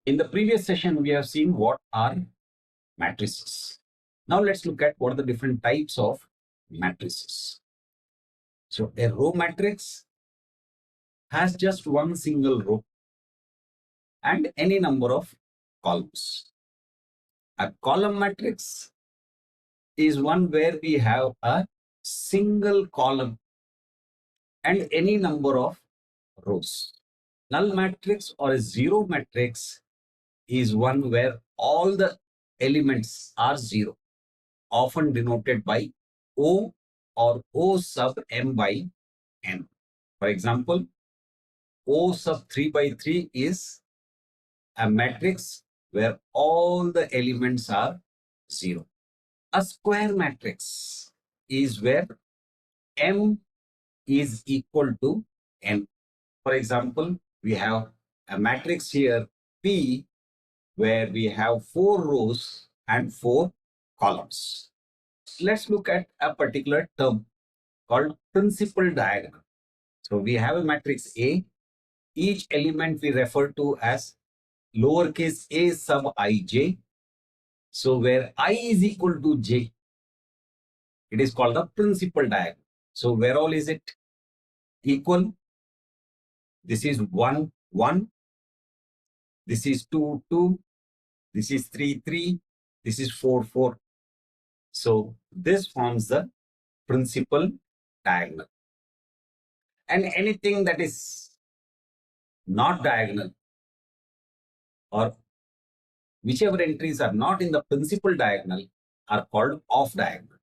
In the previous session, we have seen what are matrices. Now let's look at what are the different types of matrices. So a row matrix has just one single row and any number of columns. A column matrix is one where we have a single column and any number of rows. Null matrix or a zero matrix is one where all the elements are zero, often denoted by O or O sub m by n. For example, O sub 3 by 3 is a matrix where all the elements are zero. A square matrix is where m is equal to n. For example, we have a matrix here P where we have 4 rows and 4 columns. Let's look at a particular term called principal diagonal. So we have a matrix A. Each element we refer to as lowercase a sub ij. So where I is equal to j, it is called the principal diagonal. So where all is it equal? This is 1, 1. This is 2, 2. This is 3, 3. This is 4, 4. So this forms the principal diagonal. And anything that is not diagonal or whichever entries are not in the principal diagonal are called off diagonal.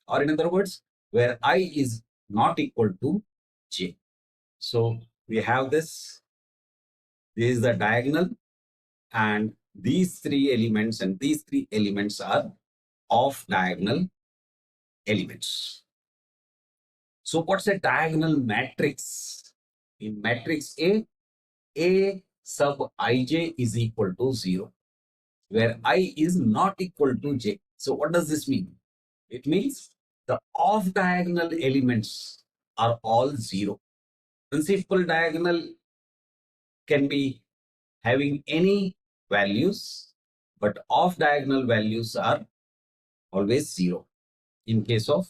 Or in other words, where I is not equal to j. So we have this. This is the diagonal and these three elements and these three elements are off diagonal elements. So what's a diagonal matrix? In matrix A sub ij is equal to 0, where I is not equal to j. So what does this mean? It means the off diagonal elements are all 0. Principal diagonal can be having any values, but off diagonal values are always 0 in case of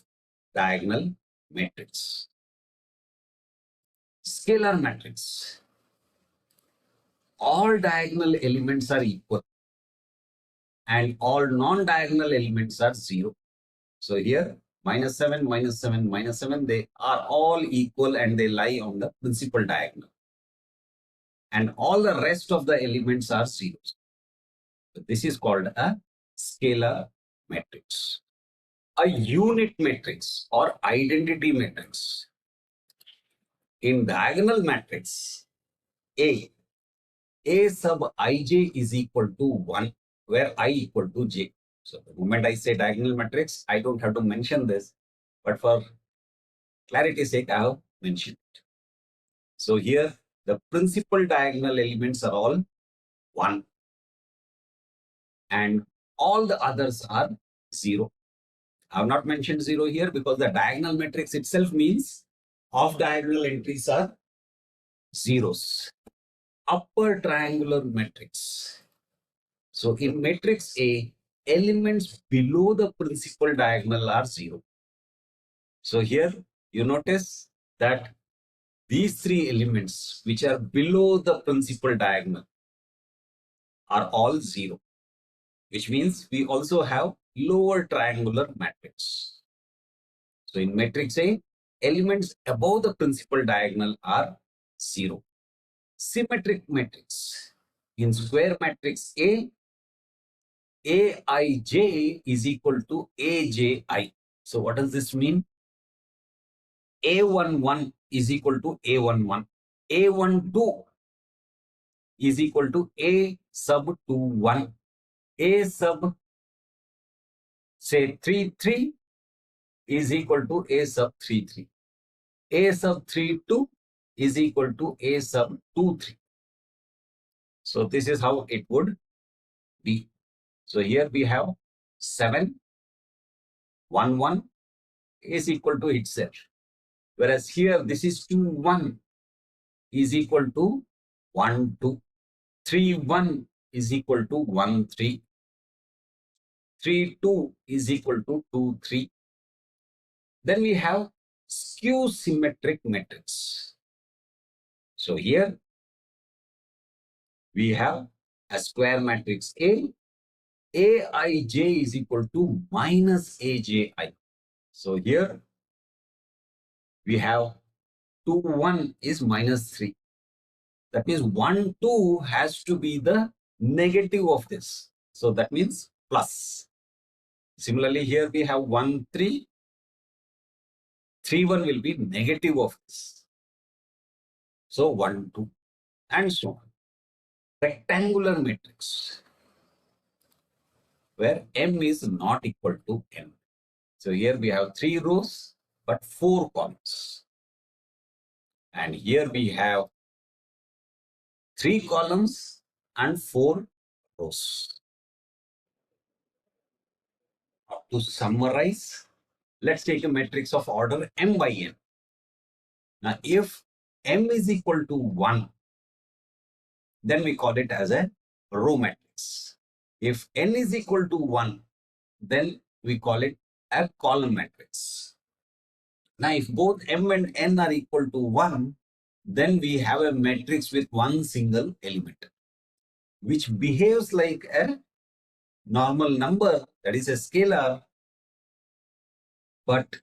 diagonal matrix. Scalar matrix. All diagonal elements are equal and all non-diagonal elements are 0. So here -7, -7, -7, they are all equal and they lie on the principal diagonal. And all the rest of the elements are zeros. So this is called a scalar matrix. A unit matrix or identity matrix. In diagonal matrix, A sub ij is equal to 1, where I equal to j. So the moment I say diagonal matrix, I don't have to mention this, but for clarity's sake, I have mentioned it. So here, the principal diagonal elements are all 1 and all the others are 0. I have not mentioned 0 here because the diagonal matrix itself means off diagonal entries are zeros. Upper triangular matrix. So in matrix A, elements below the principal diagonal are 0. So here you notice that these three elements which are below the principal diagonal are all 0, which means we also have lower triangular matrix. So in matrix A, elements above the principal diagonal are 0. Symmetric matrix. In square matrix A, Aij is equal to Aji. So what does this mean? A11 is equal to A11. A12 is equal to A sub 21. A sub say 33 is equal to A sub 33. A sub 32 is equal to A sub 23. So this is how it would be. So here we have 7, 1, 1 is equal to itself. Whereas here this is 2, 1 is equal to 1, 2. 3, 1 is equal to 1, 3. 3, 2 is equal to 2, 3. Then we have skew symmetric matrix. So here we have a square matrix A. Aij is equal to minus Aji. So here we have 2, 1 is minus 3. That means 1, 2 has to be the negative of this. So that means plus. Similarly, here we have 1, 3. 3, 1 will be negative of this. So 1, 2 and so on. Rectangular matrix where m is not equal to n. So here we have 3 rows but 4 columns. And here we have 3 columns and 4 rows. To summarize, let's take a matrix of order m by n. Now, if m is equal to 1, then we call it as a row matrix. If n is equal to 1, then we call it a column matrix. Now, if both m and n are equal to 1, then we have a matrix with one single element, which behaves like a normal number, that is a scalar, but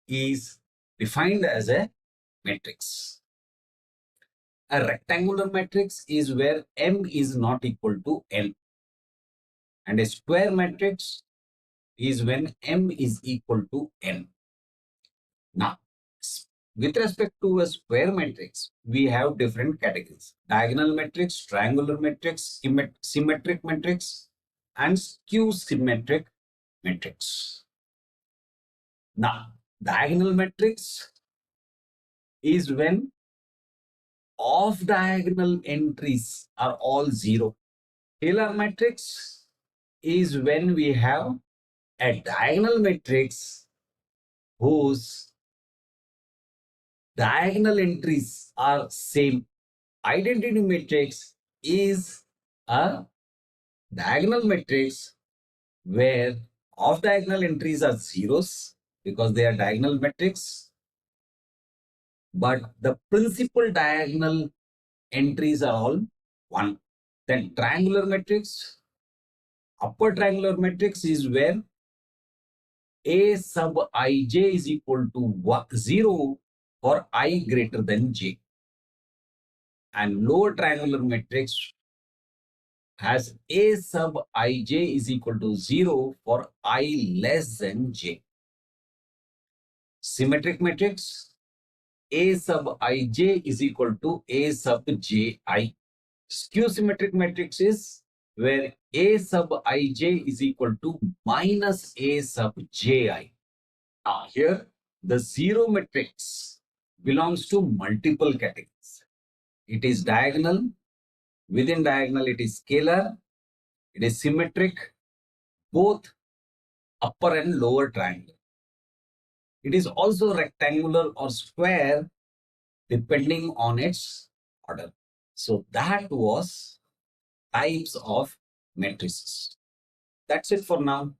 is defined as a matrix. A rectangular matrix is where m is not equal to n. And a square matrix is when m is equal to n. Now, with respect to a square matrix, we have different categories: diagonal matrix, triangular matrix, symmetric matrix, and skew symmetric matrix. Now, diagonal matrix is when off diagonal entries are all zero. Scalar matrix is when we have a diagonal matrix whose diagonal entries are same. Identity matrix is a diagonal matrix where off diagonal entries are zeros because they are diagonal matrix, but the principal diagonal entries are all 1. Then triangular matrix, upper triangular matrix is where A sub ij is equal to 0 for I greater than j. And lower triangular matrix has A sub ij is equal to 0 for I less than j. Symmetric matrix, A sub ij is equal to A sub ji. Skew symmetric matrix is where A sub ij is equal to minus A sub ji. Now here, the zero matrix belongs to multiple categories. It is diagonal. Within diagonal, it is scalar. It is symmetric, both upper and lower triangle. It is also rectangular or square depending on its order. So that was types of matrices. That's it for now.